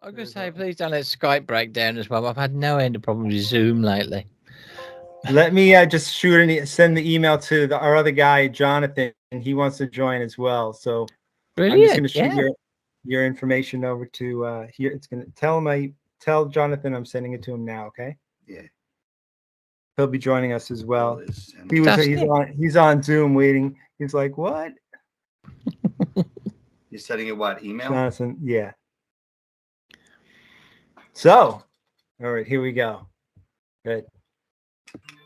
was going to say, please don't let Skype break down as well. I've had no end of problems with Zoom lately. Let me just send the email to our other guy, Jonathan, and he wants to join as well. So I'm just going to shoot your information over to here. It's going to tell Jonathan I'm sending it to him now. Okay. Yeah. He'll be joining us as well. He's on Zoom waiting. He's like, what? You're sending it what? Email? Jonathan, yeah. So, all right, here we go. Good.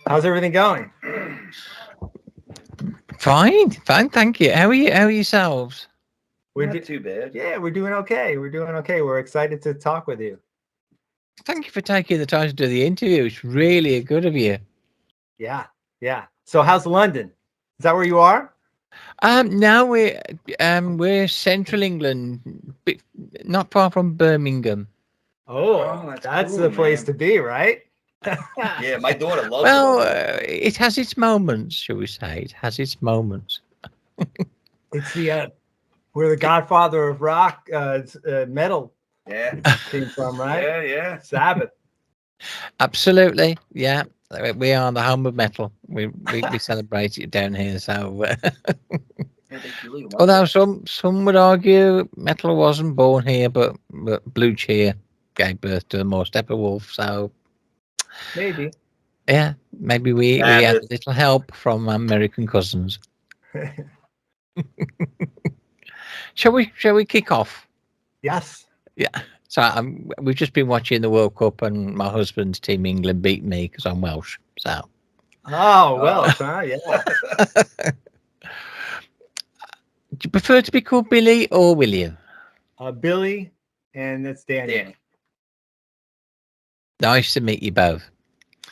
How's everything going? Fine, thank you. How are you? How are yourselves? We're not too bad. Yeah, we're doing okay. We're excited to talk with you. Thank you for taking the time to do the interview. It's really good of you. Yeah. So how's London? Is that where you are? Now we're central England, not far from Birmingham. Oh, that's cool, the place to be, right? Yeah, my daughter loves it. Well, it has its moments, shall we say? It has its moments. It's where the godfather of rock metal came from, right? Yeah. Sabbath. Absolutely, yeah. We are the home of metal. We celebrate it down here. So, although some would argue metal wasn't born here, but Blue Cheer gave birth to the more Steppenwolf. So maybe we had a little help from American cousins. Shall we kick off? Yes. Yeah. So we've just been watching the World Cup, and my husband's team England beat me because I'm Welsh. So. Oh, Welsh, huh? Yeah. Do you prefer to be called Billy or William? Billy, and that's Danny. Nice to meet you both.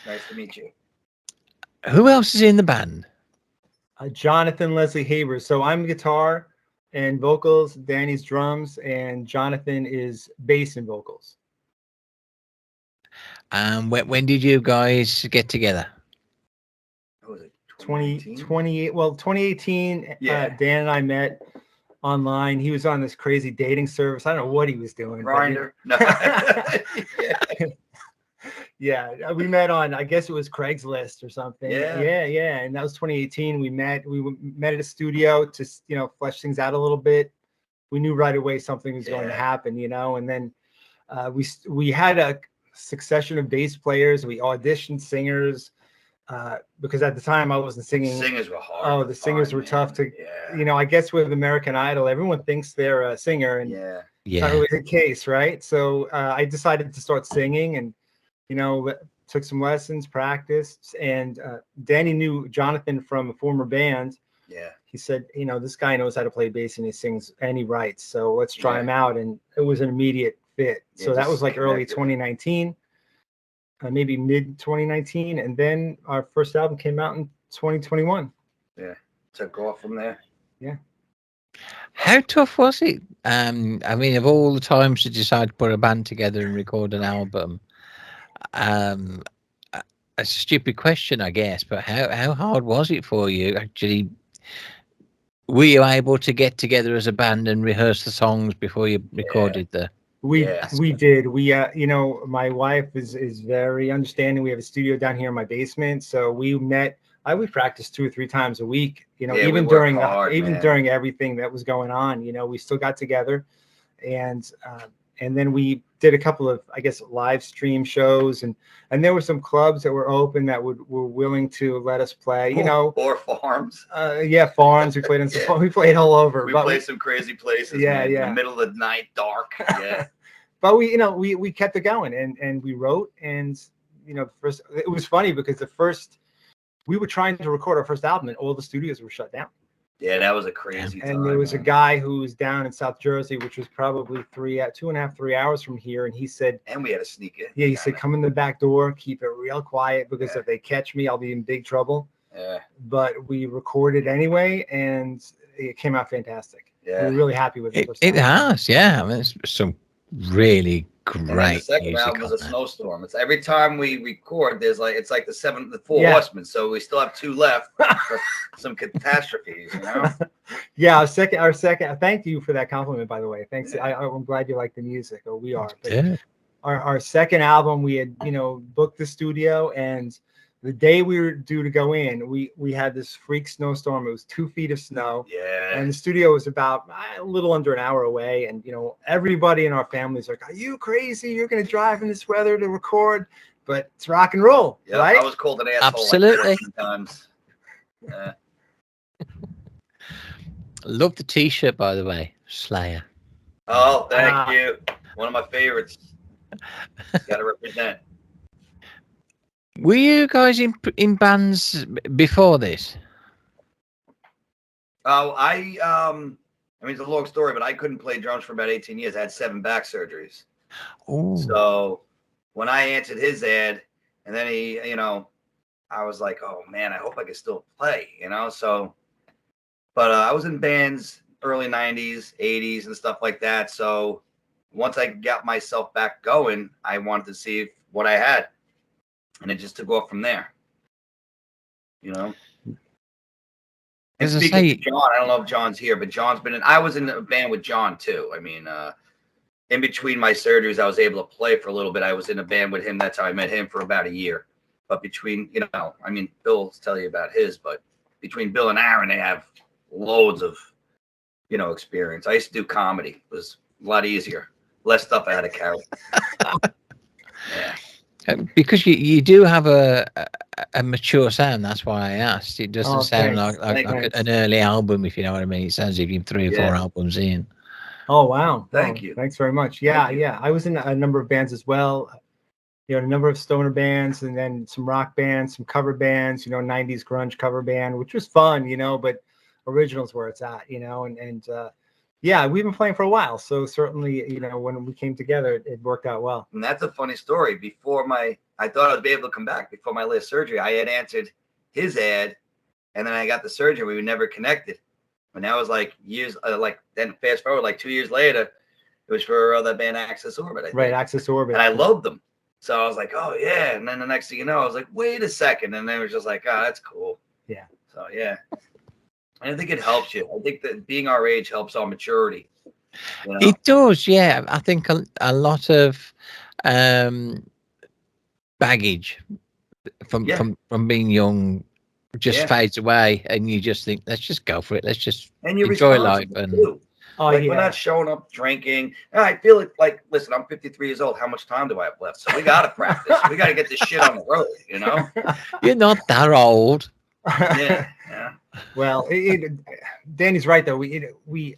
Nice to meet you. Who else is in the band? Jonathan Leslie Haber. So I'm guitar and vocals, Danny's drums, and Jonathan is bass and vocals. When did you guys get together? What was it? 2018. Yeah. Dan and I met online. He was on this crazy dating service. I don't know what he was doing. Grindr. No. Yeah, we met on, I guess it was Craigslist or something. Yeah. And that was 2018. We met at a studio to, flesh things out a little bit. We knew right away something was going to happen, and then we had a succession of bass players. We auditioned singers because at the time I wasn't singing. The singers were hard. Oh, the singers were tough to, I guess with American Idol, everyone thinks they're a singer, and it's not really the case, right? So I decided to start singing, and took some lessons, practiced, and Danny knew Jonathan from a former band. Yeah. He said, this guy knows how to play bass and he sings and he writes, so let's try him out. And it was an immediate fit. So that was like early 2019, maybe mid 2019. And then our first album came out in 2021. Yeah. Took off from there. Yeah. How tough was it? Of all the times to decide to put a band together and record an album, it's a stupid question, I guess, but how hard was it for you actually? Were you able to get together as a band and rehearse the songs before you recorded We did. We my wife is very understanding. We have a studio down here in my basement, so we met. We practiced 2 or 3 times a week. Even during during everything that was going on, we still got together, and then we did a couple of, I guess, live stream shows, and there were some clubs that were open that were willing to let us play, or farms. Farms. We played in some. We played all over. We played some crazy places. In the middle of the night, dark. Yeah. But we kept it going, and we wrote, and first it was funny because we were trying to record our first album, and all the studios were shut down. Yeah, that was a crazy time. And there was a guy who was down in South Jersey, which was probably 2.5, 3 hours from here. And he said, and we had to sneak in. Yeah, he said, come in the back door, keep it real quiet, because if they catch me, I'll be in big trouble. Yeah. But we recorded anyway, and it came out fantastic. Yeah. We're really happy with it. It has, yeah. It's some really Great. And then the second album was a snowstorm. It's every time we record, there's like it's like the four horsemen. So we still have 2 left. Some catastrophes, you know. Yeah, our second. Thank you for that compliment, by the way. Thanks. Yeah. I'm glad you like the music, or we are. But yeah. Our second album, we had booked the studio, and the day we were due to go in, we had this freak snowstorm. It was 2 feet of snow. Yeah. And the studio was about a little under an hour away. And, everybody in our family is like, are you crazy? You're going to drive in this weather to record? But it's rock and roll, right? I was called an asshole. Absolutely. Like 14 times. Yeah. Love the T-shirt, by the way. Slayer. Oh, thank you. One of my favorites. Got to represent. Were you guys in bands before this? Oh, I mean, it's a long story, but I couldn't play drums for about 18 years. I had 7 back surgeries. Ooh. So when I answered his ad, and then he, I was like, oh man, I hope I can still play, So, but I was in bands early 90s, 80s, and stuff like that. So once I got myself back going, I wanted to see what I had. And it just took off from there, And speaking of John, I don't know if John's here, but John's been I was in a band with John too. I mean, in between my surgeries, I was able to play for a little bit. I was in a band with him. That's how I met him for about a year. But between, I mean, Bill's tell you about his, but between Bill and Aaron, they have loads of, experience. I used to do comedy. It was a lot easier. Less stuff I had to carry. Yeah. Because you do have a mature sound, that's why I asked. It doesn't sound like an early album, if you know what I mean. It sounds like you've 3 or 4 albums in. Oh wow! Thank you. Thanks very much. Yeah. I was in a number of bands as well. A number of stoner bands, and then some rock bands, some cover bands. 90s grunge cover band, which was fun. But originals where it's at. Yeah, we've been playing for a while, so certainly, when we came together, it worked out well. And that's a funny story. I thought I would be able to come back before my last surgery. I had answered his ad, and then I got the surgery. We were never connected. And that was like years, then fast forward, like 2 years later, it was for that band Access Orbit. I think. Right, Access Orbit. And I loved them. So I was like, oh, yeah. And then the next thing you know, I was like, wait a second. And then it was just like, oh, that's cool. Yeah. So, yeah. I think it helps you. I think that being our age helps our maturity. It does, yeah. I think a lot of baggage from being young just fades away, and you just think, let's just go for it. Let's just enjoy life. And we're not showing up drinking. And I feel like, listen, I'm 53 years old. How much time do I have left? So we got to practice. We got to get this shit on the road, You're not that old. Yeah. Well, Danny's right though. We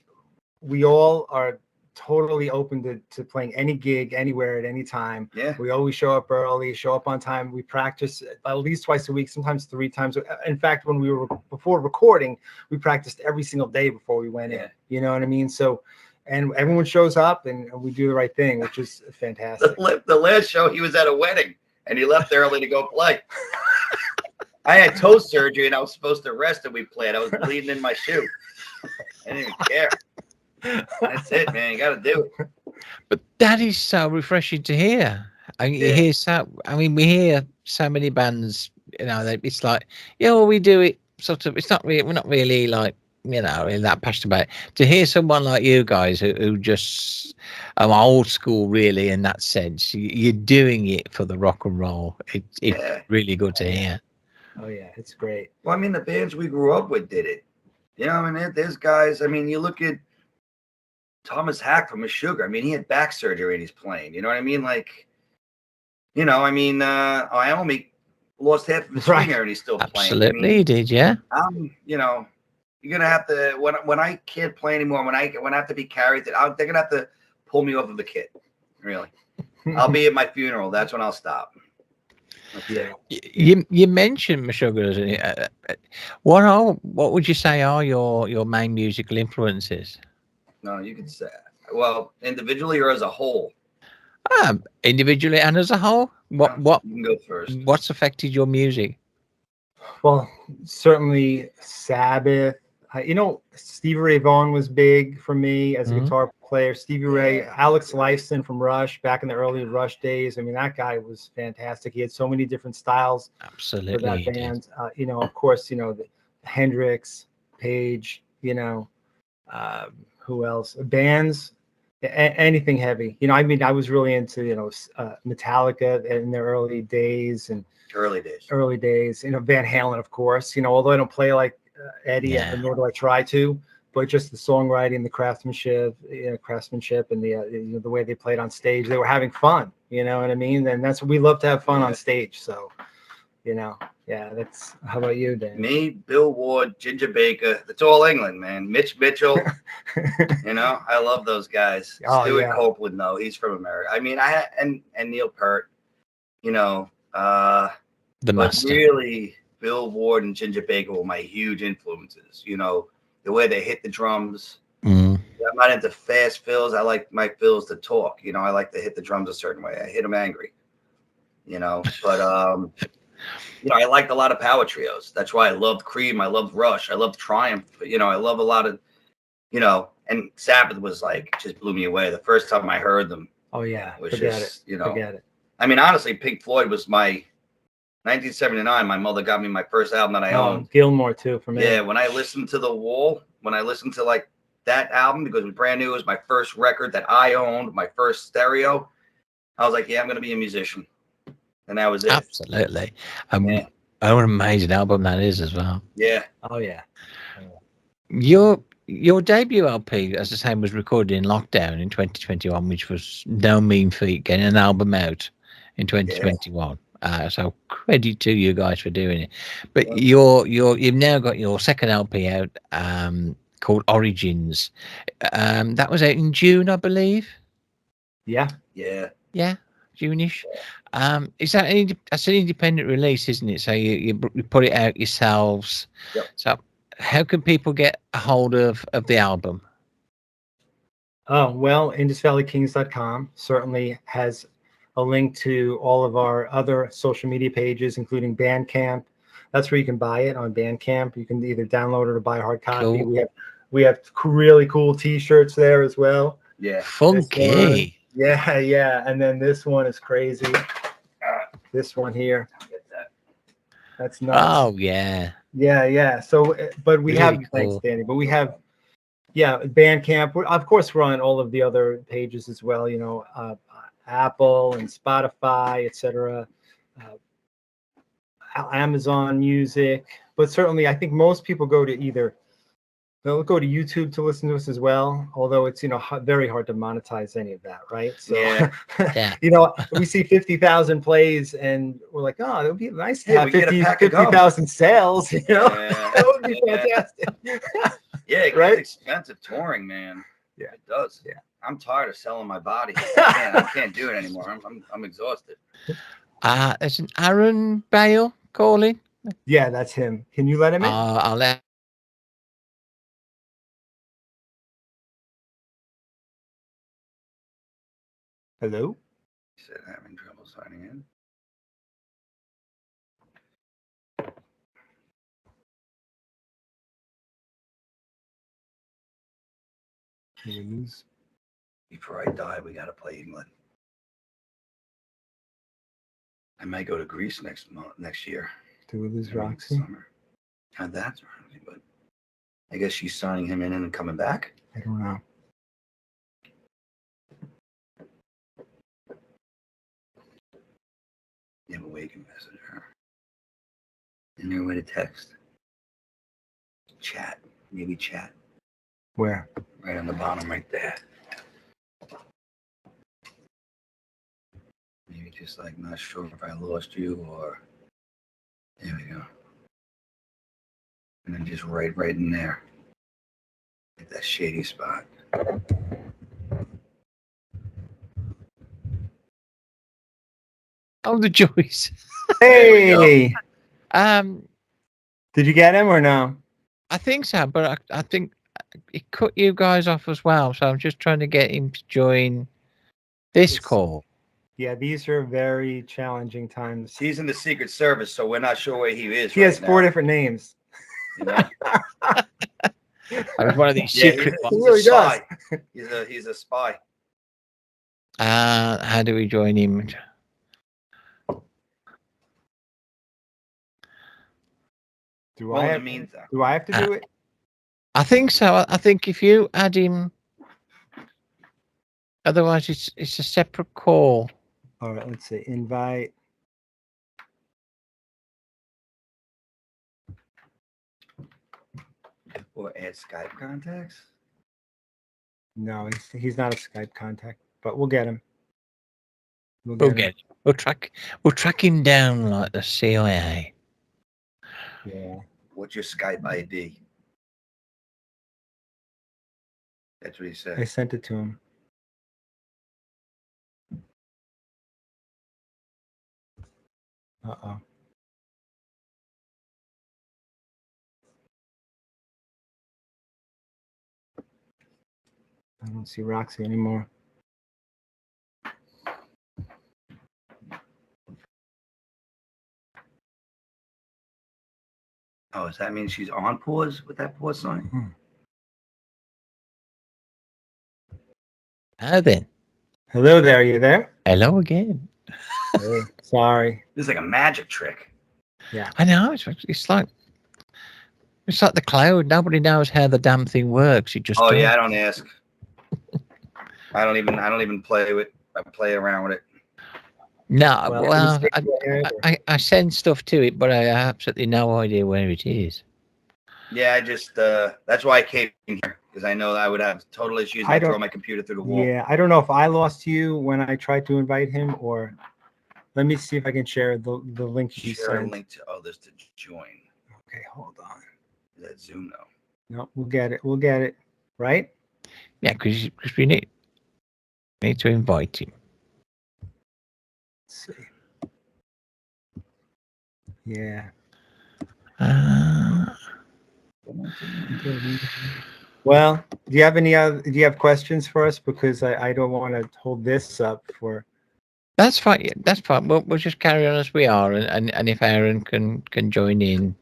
all are totally open to playing any gig anywhere at any time. Yeah. We always show up early, show up on time. We practice at least twice a week, sometimes 3 times. In fact, when we were before recording, we practiced every single day before we went in. You know what I mean? So, and everyone shows up, and we do the right thing, which is fantastic. The last show, he was at a wedding, and he left early to go play. I had toe surgery, and I was supposed to rest, and we played. I was bleeding in my shoe. I didn't even care. That's it, man. You got to do it. But that is so refreshing to hear. I mean, you hear we hear so many bands. It's like, we do it sort of. It's not really. We're not really like really that passionate about it. To hear someone like you guys who just are old school, really, in that sense. You're doing it for the rock and roll. It's really good to hear. Oh yeah, it's great. Well, I mean, the bands we grew up with did it. There's guys. I mean, you look at Thomas Hack from Meshuggah. I mean, he had back surgery and he's playing. You know what I mean? Like, Iommi lost half of his finger and he's still playing. Absolutely, he did, yeah. You're gonna have to when I can't play anymore. When I have to be carried, they're gonna have to pull me off of the kit. Really, I'll be at my funeral. That's when I'll stop. Yeah. You mentioned Meshuggah. What would you say are your main musical influences? No, you could say, well, individually or as a whole. Individually and as a whole. What you can go first. What's affected your music? Well, certainly Sabbath, Stevie Ray Vaughan was big for me as a guitar player. Stevie Ray, Alex Lifeson from Rush back in the early Rush days. I mean, that guy was fantastic. He had so many different styles Absolutely, for that band. Of course, the Hendrix, Page, who else? Bands, anything heavy. I was really into, Metallica in their early days. Early days. Van Halen, of course, although I don't play like Eddie, nor do I try to, but just the songwriting, the craftsmanship, and the way they played on stage, they were having fun. You know what I mean? And that's what we love to have fun on stage. So, that's. How about you, Dan? Me, Bill Ward, Ginger Baker. It's all England, man. Mitch Mitchell. I love those guys. Stuart Copeland, though, he's from America. I mean, and Neil Peart. The master. Really, Bill Ward and Ginger Baker were my huge influences. The way they hit the drums. I'm not into fast fills. I like my fills to talk. I like to hit the drums a certain way. I hit them angry. But I liked a lot of power trios. That's why I loved Cream. I loved Rush. I loved Triumph. I love a lot of, and Sabbath was just blew me away. The first time I heard them. Oh yeah. Was Forget just, it. Forget it. I mean, honestly, Pink Floyd was my 1979. My mother got me my first album that I owned. Gilmore too for me. Yeah. When I listened to The Wall, when I listened to that album, because it was brand new, it was my first record that I owned, my first stereo. I was like, yeah, I'm going to be a musician. And that was it. Absolutely. What an amazing album that is as well. Yeah. Oh yeah. Your debut LP, as I say, was recorded in lockdown in 2021, which was no mean feat, getting an album out in 2021. So credit to you guys for doing it. But you've now got your second LP out, called Origins. That was out in June, I believe. Yeah. Yeah. June-ish. That's an independent release, isn't it? So you put it out yourselves. Yep. So how can people get a hold of the album? Oh, well, IndusValleyKings.com certainly has a link to all of our other social media pages, including Bandcamp. That's where you can buy it on Bandcamp. You can either download it or buy a hard copy. Cool. We have really cool T-shirts there as well. Yeah. Funky. Yeah. And then this one is crazy. This one here. That's nuts. Oh yeah. Yeah. So, but we have cool. Thanks, Danny. But we have Bandcamp. Of course, we're on all of the other pages as well. Apple and Spotify, etc. Amazon Music. But certainly, I think most people they'll go to YouTube to listen to us as well, although it's very hard to monetize any of that, right? So yeah. We see 50,000 plays and we're like, oh, it would be nice to have 50,000 sales, that would be fantastic. Yeah, it gets expensive touring, man. Yeah, it does. Yeah, I'm tired of selling my body. I can't do it anymore. I'm exhausted. There's an Aaron Bale calling. Yeah, that's him. Can you let him in? I'll let. Hello? He said having trouble signing in. Before I die, we got to play England. I might go to Greece next year. Do we lose Roxy? That's Roxy, but I guess she's signing him in and coming back. I don't know. Yeah, but we can message her. Is there a way to text? Chat. Maybe chat. Where? Right on the bottom right there. Maybe just not sure if I lost you or... There we go. And then just right in there. At that shady spot. Oh, the joys. Hey! Did you get him or no? I think so, but I think it cut you guys off as well. So I'm just trying to get him to join this call. Yeah, these are very challenging times. He's in the Secret Service, so we're not sure where he is. He has 4 different names. I was one of these secret ones. He's a spy. He's a spy. How do we join him? Do I have to do it? I think so. I think if you add him, otherwise it's a separate call. All right, let's see. Invite. Or add Skype contacts? No, he's not a Skype contact, but we'll get him. We'll get him. We'll track him down like the CIA. Yeah. What's your Skype ID? That's what he said. I sent it to him. Uh-oh. I don't see Roxy anymore. Oh, does that mean she's on pause with that pause sign? Hmm. How then? Hello there. Are you there? Hello again. Hey, sorry. This is like a magic trick. Yeah. I know. It's like the cloud. Nobody knows how the damn thing works. It just. Oh yeah, I don't ask. I don't even play with. I play around with it. No, well, I send stuff to it, but I have absolutely no idea where it is. Yeah, I just that's why I came here, because I know that I would have total issues. I throw my computer through the wall. Yeah, I don't know if I lost you when I tried to invite him, or let me see if I can share the link you sent. Share a link to others to join. Okay, hold on. Is that Zoom though? No, we'll get it. We'll get it. Right? Yeah, because we need to invite him. Let's see. Yeah. Well, do you have questions for us? Because I don't want to hold this up for. That's fine. That's fine. We'll just carry on as we are, and if Aaron can join in,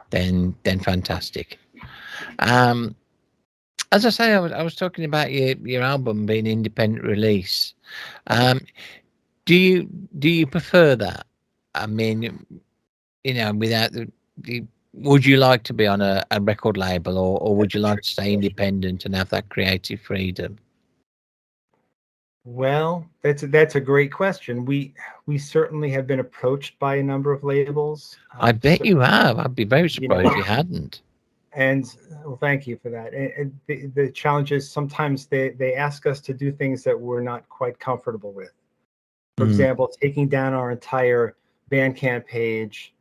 then fantastic. As I say, I was talking about your album being independent release. Do you prefer that? I mean, without the would you like to be on a record label, or would you like to stay independent and have that creative freedom? Well, that's a great question. We certainly have been approached by a number of labels. I bet you have. I'd be very surprised if you hadn't. And well, thank you for that. And the challenge is sometimes they ask us to do things that we're not quite comfortable with. For example, taking down our entire Bandcamp page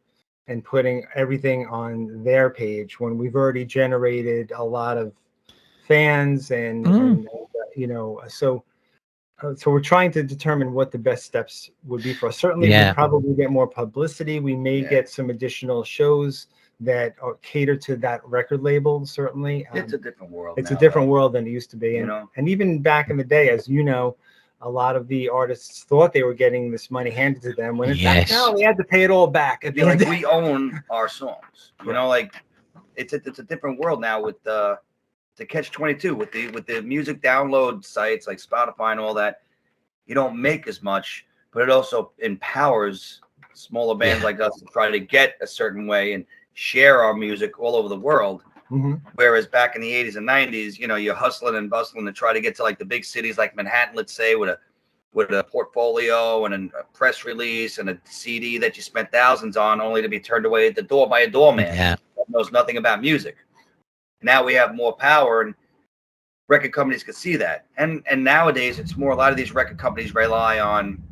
and putting everything on their page when we've already generated a lot of fans and so we're trying to determine what the best steps would be for us. Certainly, we probably get more publicity. We may get some additional shows that cater to that record label. Certainly, it's a different world. It's a different world than it used to be, and even back in the day, as you know, a lot of the artists thought they were getting this money handed to them when in fact no, they had to pay it all back. At the end. We own our songs. Like it's a different world now with the catch-22 with the music download sites like Spotify and all that. You don't make as much, but it also empowers smaller bands like us to try to get a certain way and share our music all over the world. Whereas back in the 80s and 90s, you're hustling and bustling to try to get to like the big cities like Manhattan, let's say, with a portfolio and a press release and a CD that you spent thousands on, only to be turned away at the door by a doorman that knows nothing about music. Now we have more power, and record companies can see that. And nowadays, it's more, a lot of these record companies rely on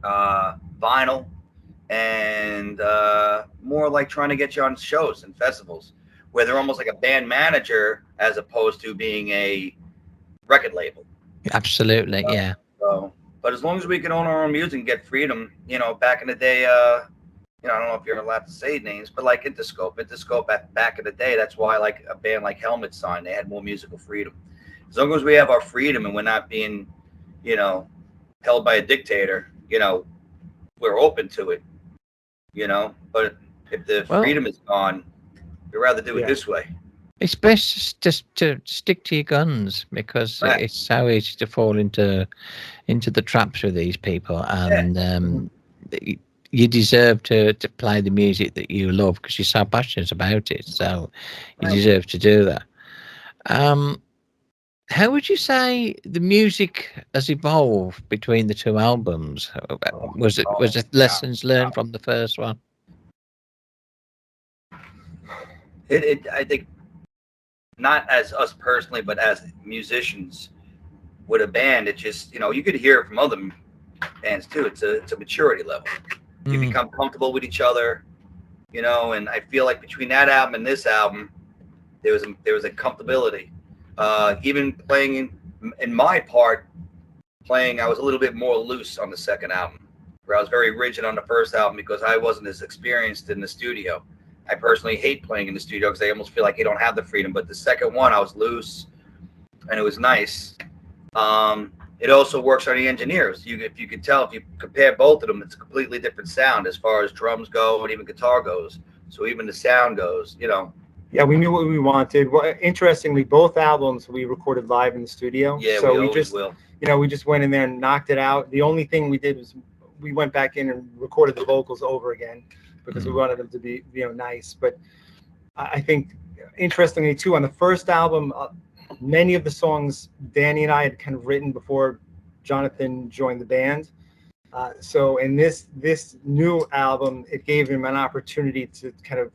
vinyl and more like trying to get you on shows and festivals, where they're almost like a band manager as opposed to being a record label. Absolutely, yeah. So, but as long as we can own our own music and get freedom, back in the day, I don't know if you're allowed to say names, but like Interscope back in the day, that's why like a band like Helmet signed, they had more musical freedom. As long as we have our freedom and we're not being, held by a dictator, we're open to it, But if the freedom is gone, we'd rather do it this way. It's best just to stick to your guns because it's so easy to fall into the traps with these people, and you deserve to play the music that you love because you're so passionate about it. So you deserve to do that. How would you say the music has evolved between the two albums? Was it lessons learned from the first one? I think not as us personally, but as musicians with a band, it just, you could hear it from other bands too. It's a maturity level. You become comfortable with each other, and I feel like between that album and this album, there was a comfortability. Even playing in my part, I was a little bit more loose on the second album, where I was very rigid on the first album because I wasn't as experienced in the studio. I personally hate playing in the studio because I almost feel like you don't have the freedom. But the second one, I was loose, and it was nice. It also works on the engineers. If you could tell, if you compare both of them, it's a completely different sound as far as drums go and even guitar goes. So even the sound goes, Yeah, we knew what we wanted. Well, interestingly, both albums we recorded live in the studio. Yeah, so we just will. We just went in there and knocked it out. The only thing we did was we went back in and recorded the vocals over again because we wanted them to be, nice. But I think, interestingly too, on the first album, many of the songs Danny and I had kind of written before Jonathan joined the band. So in this new album, it gave him an opportunity to kind of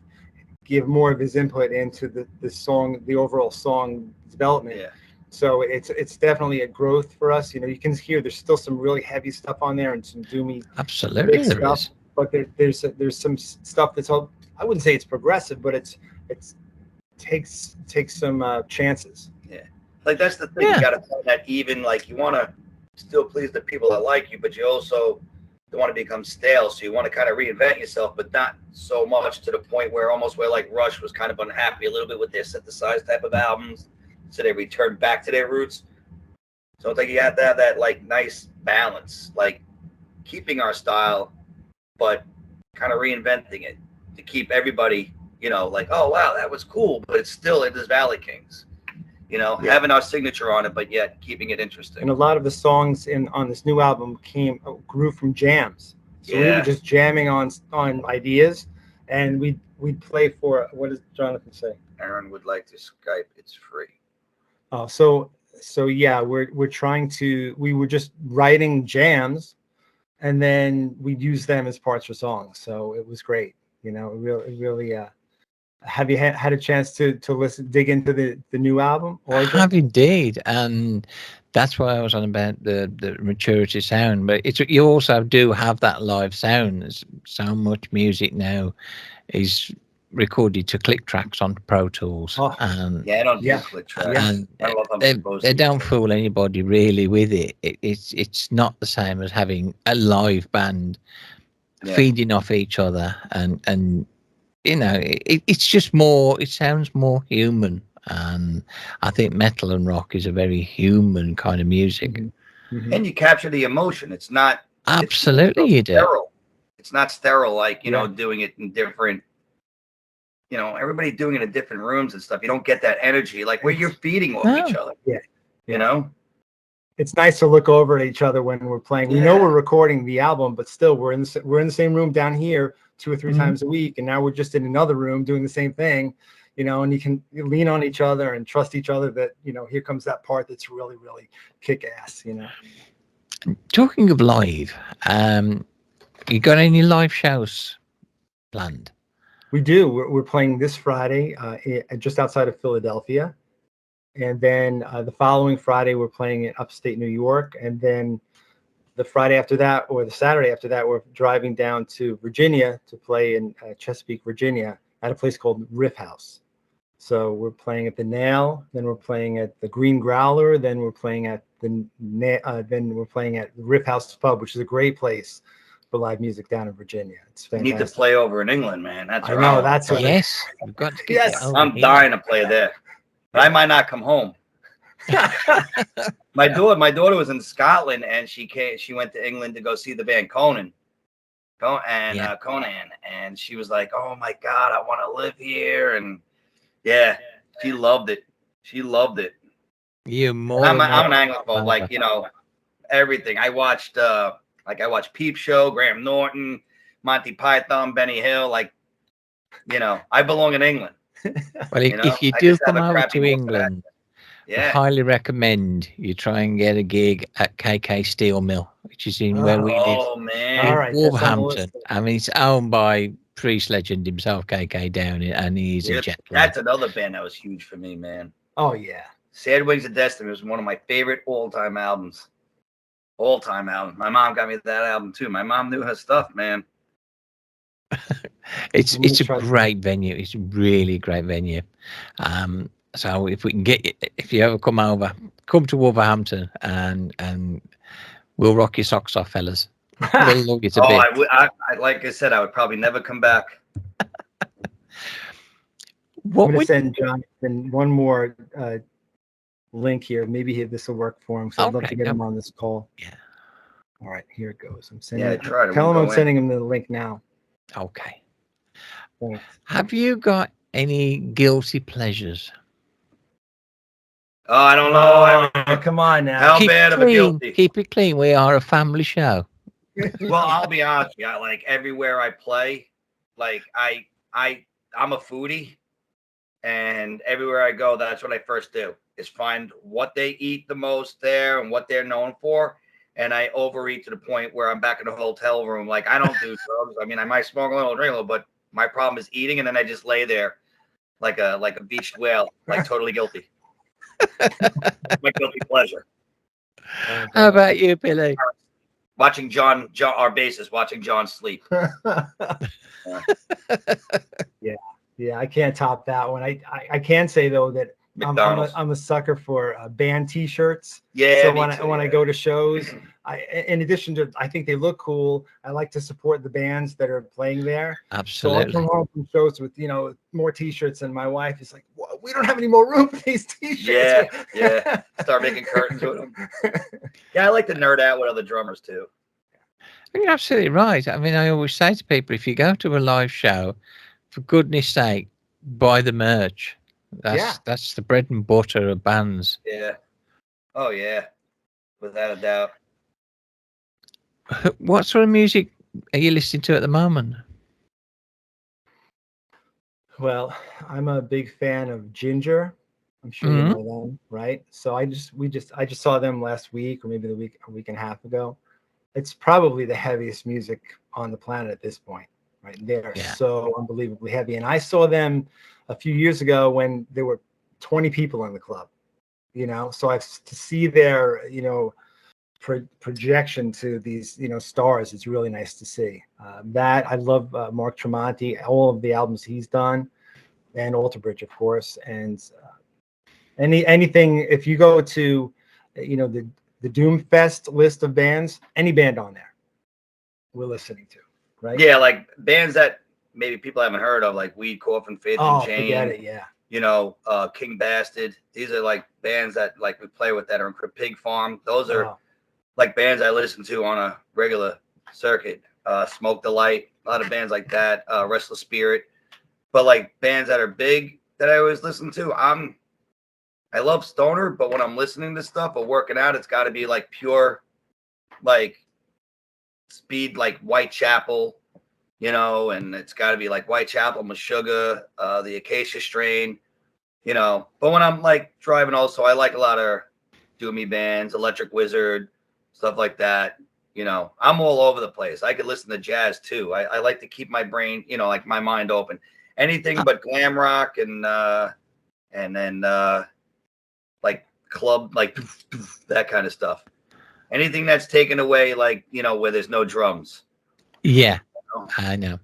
give more of his input into the song, the overall song development. Yeah. So it's definitely a growth for us. You can hear there's still some really heavy stuff on there and some doomy, absolutely there stuff. is. But there's some stuff that's all, I wouldn't say it's progressive, but it takes some chances. Yeah, like that's the thing. You got to find that even, like, you want to still please the people that like you, but you also don't want to become stale. So you want to kind of reinvent yourself, but not so much to the point where like Rush was kind of unhappy a little bit with their synthesized type of albums. So they returned back to their roots. So I think you have to have that like nice balance, like keeping our style, but kind of reinventing it to keep everybody, like, oh wow, that was cool, but it's still Indus Valley Kings. Having our signature on it, but yet keeping it interesting. And a lot of the songs on this new album grew from jams. So we were just jamming on ideas, and we'd play for, what does Jonathan say? Aaron would like to Skype. It's free. Oh, so yeah, we were just writing jams, and then we'd use them as parts for songs. So it was great. It really. Have you had a chance to dig into the new album? I have indeed, and that's why I was on about the maturity sound. But you also do have that live sound. There's so much music now is recorded to click tracks on Pro Tools. I don't do click tracks. And they don't fool anybody really with it. It's not the same as having a live band feeding off each other, and it's just more. It sounds more human, and I think metal and rock is a very human kind of music. Mm-hmm. And you capture the emotion. It's not absolutely you do. Sterile. It's not sterile, like doing it in different. Everybody doing it in different rooms and stuff. You don't get that energy like where you're feeding off each other. Yeah. It's nice to look over at each other when we're playing. We know we're recording the album, but still we're in the same room down here 2 or 3 times a week, and now we're just in another room doing the same thing, and you can lean on each other and trust each other that, here comes that part that's really, really kick ass, Talking of live, you got any live shows planned? We do. We're playing this Friday just outside of Philadelphia. And then the following Friday, we're playing in upstate New York. And then the Friday after that, or the Saturday after that, we're driving down to Virginia to play in Chesapeake, Virginia, at a place called Riff House. So we're playing at the Nail, then we're playing at the Green Growler, then we're playing at the Riff House Pub, which is a great place for live music down in Virginia. It's fantastic. You need to play over in England, man. That's I know. That's what. Yes, we've got to get I'm dying to play there. But I might not come home. My daughter was in Scotland, and she went to England to go see the band Conan, and she was like, "Oh my God, I want to live here." And She loved it. She loved it. You're more. I'm an Anglophobe, like, you know, everything. I watched Peep Show, Graham Norton, Monty Python, Benny Hill. Like, you know, I belong in England. Well, if you do come over to England, I highly recommend you try and get a gig at KK Steel Mill, which is in where we live. Oh man! All right, Wolverhampton. I mean, it's owned by Priest legend himself, KK Downing, and he's a jet. That's another band that was huge for me, man. Oh yeah, Sad Wings of Destiny was one of my favorite all-time albums. All-time album. My mom got me that album too. My mom knew her stuff, man. It's a great venue. It's a really great venue. So if we can if you ever come over, come to Wolverhampton and we'll rock your socks off, fellas. We'll love you to bit. I like I said, I would probably never come back. I'm going to send Jonathan one more link here. Maybe this will work for him. So I'd love to get him on this call. Yeah. All right, here it goes. I'm sending. Yeah, try it. Tell him I'm sending him the link now. Okay. Thanks. Have you got any guilty pleasures? Oh, I don't know. Come on now. How bad of a guilty? Keep it clean. We are a family show. Well, I'll be honest with you. Like everywhere I play, like I'm a foodie, and everywhere I go, that's what I first do is find what they eat the most there and what they're known for. And I overeat to the point where I'm back in the hotel room. Like I don't do drugs. I mean, I might smoke a little, drink a little, but my problem is eating, and then I just lay there like a beached whale, like totally guilty. My guilty pleasure. How about you, Billy? Watching John, our bassist, watching John sleep. Yeah, I can't top that one. I can say though that I'm a sucker for band T-shirts. Yeah. So when I go to shows, in addition to I think they look cool, I like to support the bands that are playing there. Absolutely. So I come home from shows with more T-shirts, and my wife is like, well, "We don't have any more room for these T-shirts." Yeah. Start making curtains with them. Yeah, I like to nerd out with other drummers too. You're absolutely right. I mean, I always say to people, if you go to a live show, for goodness sake, buy the merch. That's the bread and butter of bands. Yeah. Oh yeah. Without a doubt. What sort of music are you listening to at the moment? Well, I'm a big fan of Ginger. I'm sure you know them, right? So I just saw them last week, or maybe a week and a half ago. It's probably the heaviest music on the planet at this point, right? They're so unbelievably heavy. And I saw them a few years ago when there were 20 people in the club, so to see their, projection to these, stars, it's really nice to see. That I love Mark Tremonti, all of the albums he's done, and Alter Bridge, of course. And anything, if you go to, the Doom Fest list of bands, any band on there we're listening to, right? Yeah, like bands that maybe people haven't heard of, like Weed, Coffin, Faith and Jane. Forget it, yeah. King Bastard. These are like bands that like we play with that are in Pig Farm. Those are like bands I listen to on a regular circuit. Smoke Delight, a lot of bands like that. Restless Spirit. But like bands that are big that I always listen to, I love stoner, but when I'm listening to stuff or working out, it's got to be like pure, like speed, like Whitechapel, and it's got to be like Whitechapel, Meshuggah, the Acacia Strain, But when I'm like driving, also I like a lot of doomy bands, Electric Wizard, stuff like that. I'm all over the place. I could listen to jazz too. I like to keep my brain, like my mind open. Anything but glam rock and then like club, like that kind of stuff. Anything that's taken away, like, where there's no drums. Yeah, I know.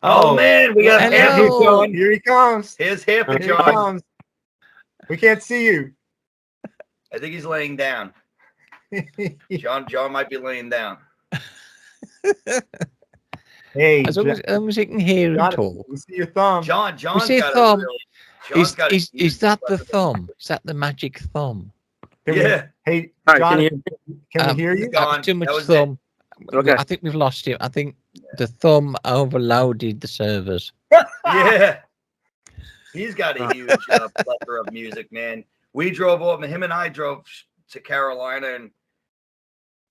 Oh man, we got John. Here he comes. Here's Hamper John. We can't see you. I think he's laying down. John might be laying down. Hey, as long as he can hear and talk. We see your thumb. John's got thumb. Is that the thumb? Is that the magic thumb? Hey, John, can we hear you? Too much thumb. Okay. I think we've lost him. I think the thumb overloaded the servers. Yeah. He's got a huge plethora of music, man. We drove over, him and I drove to Carolina, and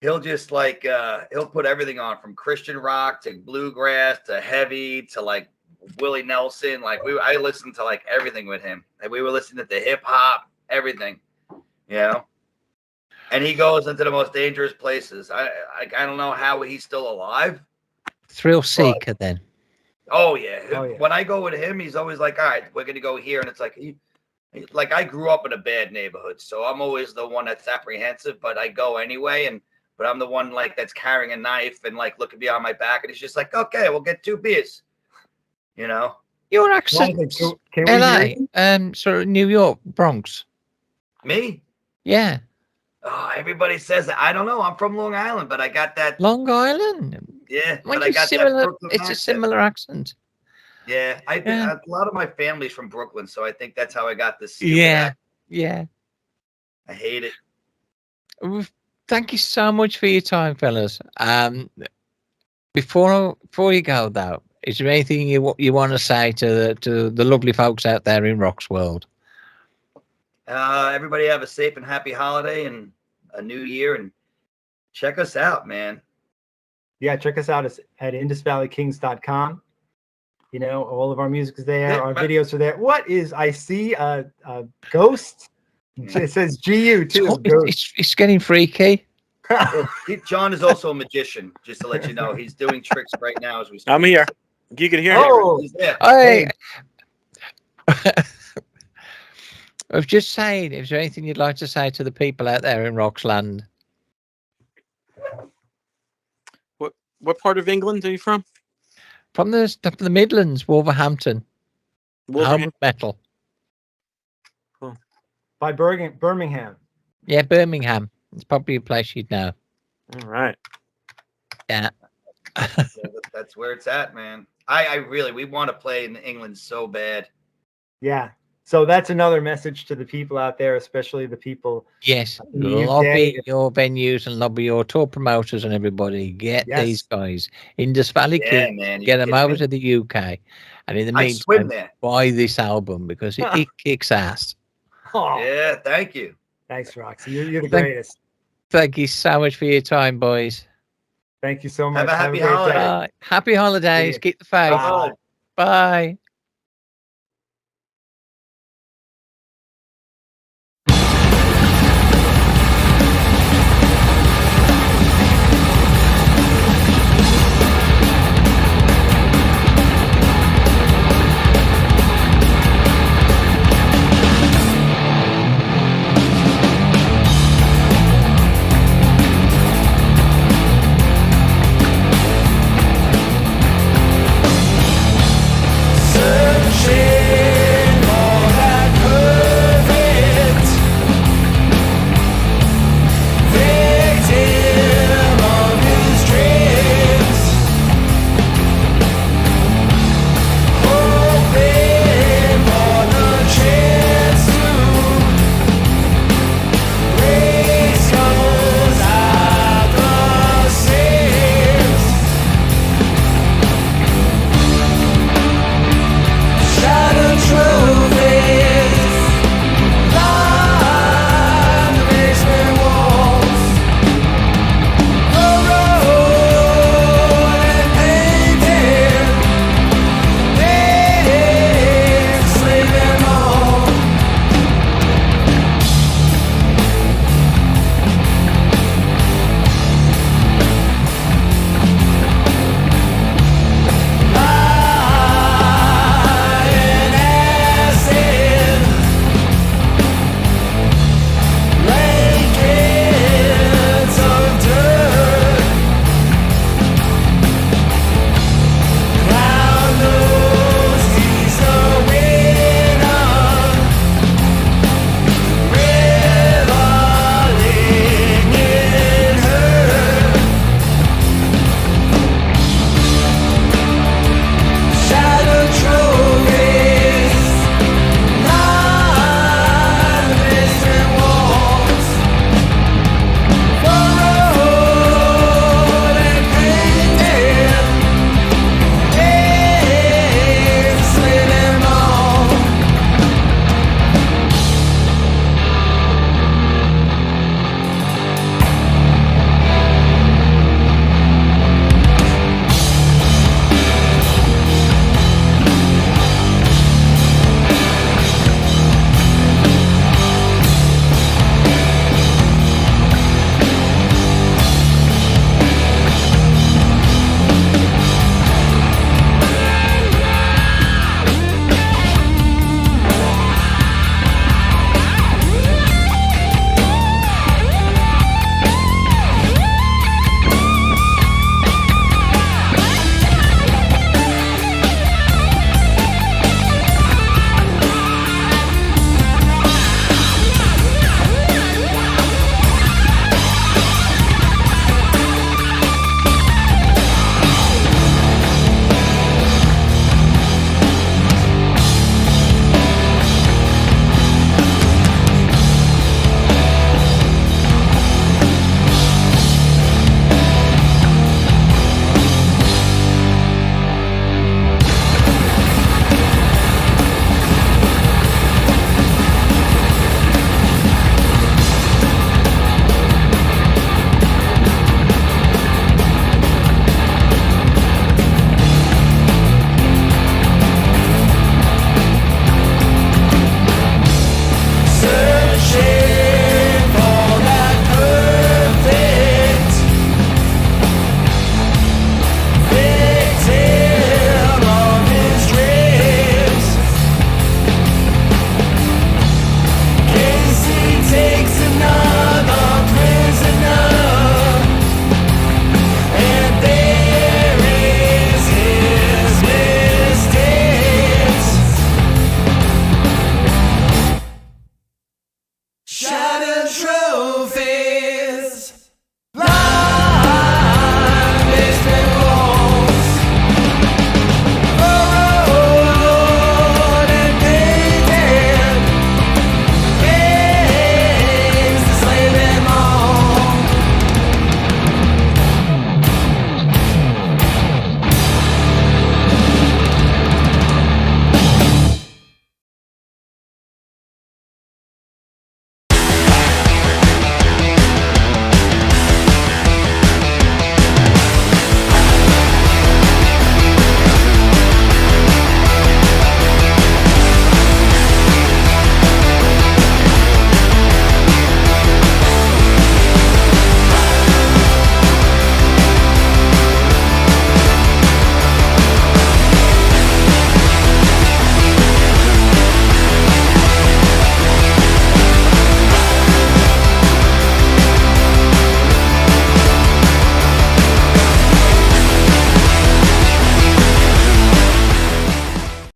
he'll just like he'll put everything on, from Christian rock to bluegrass to heavy to like Willie Nelson. Like I listened to like everything with him. And we were listening to hip hop, everything, you know. And he goes into the most dangerous places. I don't know how he's still alive. Thrill seeker, then. Oh yeah. When I go with him, he's always like, all right, we're gonna go here, and it's like I grew up in a bad neighborhood, so I'm always the one that's apprehensive, but I go anyway, but I'm the one like that's carrying a knife and like looking behind my back, and he's just like, okay, we'll get 2 beers, you know. Your accent, LA, sort of New York, Bronx. Me? Yeah. Oh, everybody says that. I don't know. I'm from Long Island, but I got that. Long Island. Yeah, well, but I got similar, that Brooklyn it's accent. a similar accent. Yeah, I think a lot of my family's from Brooklyn, so I think that's how I got this. Yeah, accent. yeah. I hate it. Thank you so much for your time, fellas. Before you go though, is there anything you want to say to the lovely folks out there in ROX world? Everybody have a safe and happy holiday and a new year, and check us out, man. Yeah, check us out at IndusValleyKings.com. You know, all of our music is there. Our videos are there. What is, I see a ghost. It says GU too. It's getting freaky. John is also a magician, just to let you know. He's doing tricks right now as we speak. I'm here. You can hear me. Hey. I was just saying, is there anything you'd like to say to the people out there in Roxland? What part of England are you from? From the Midlands, Wolverhampton. Home of metal. Cool. By Birmingham. Yeah, Birmingham. It's probably a place you'd know. All right. Yeah. That's where it's at, man. We want to play in England so bad. Yeah. So that's another message to the people out there, especially the people. Yes, lobby your venues and lobby your tour promoters and everybody. Get these guys. Indus Valley Kings, man, get them over to the UK. And in the meantime, buy this album because it kicks ass. Oh. Yeah, thank you. Thanks, Roxy. You're the greatest. Thank you so much for your time, boys. Thank you so much. Have a happy holiday. Happy holidays. Keep the faith. Bye. Bye.